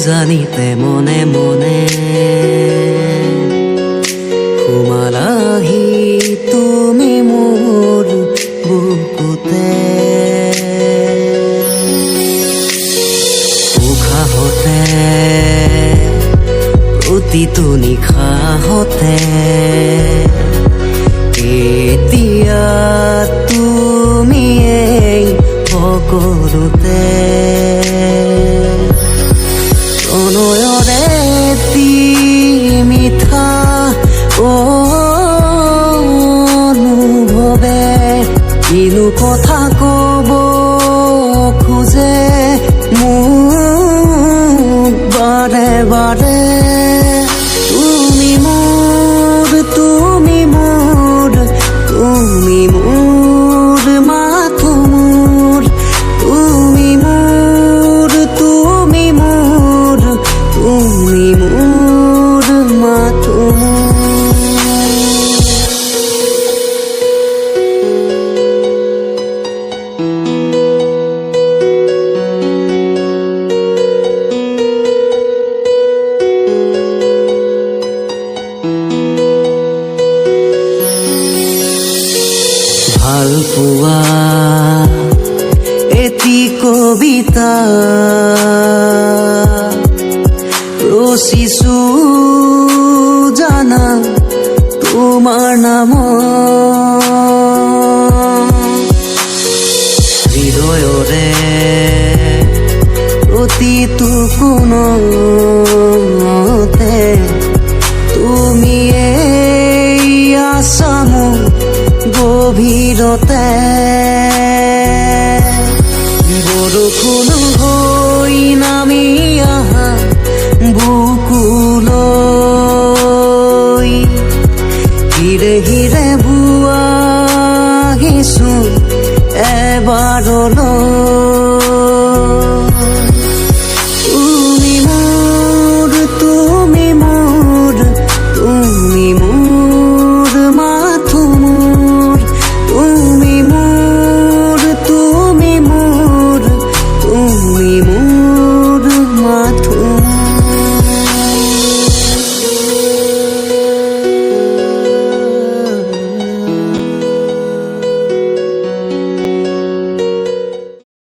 জানিতে মনে মনে সোমালাহি তুমি মোৰ বুকুতে উশাহতে প্ৰতিটো নিশাহতে এতিয়া তুমি এই সকলোতে প্ৰণয়ৰে এটি মিঠা অনুভৱে কিনো কথা কব খোজে মোক বাৰে বাৰে তুমি মোৰ তুমি মোৰ তুমি মোৰ মাথো মোৰ তুমি মোৰ তুমি মোৰ তুমি মোৰ মাথো ভাল পোৱা এটি কবিতা ৰচিছো জানা তোমাৰ নাম হৃদয়ৰে প্ৰতিটো কোণতে তুমি এই আছা মোৰ গভীৰতে বৰষুণ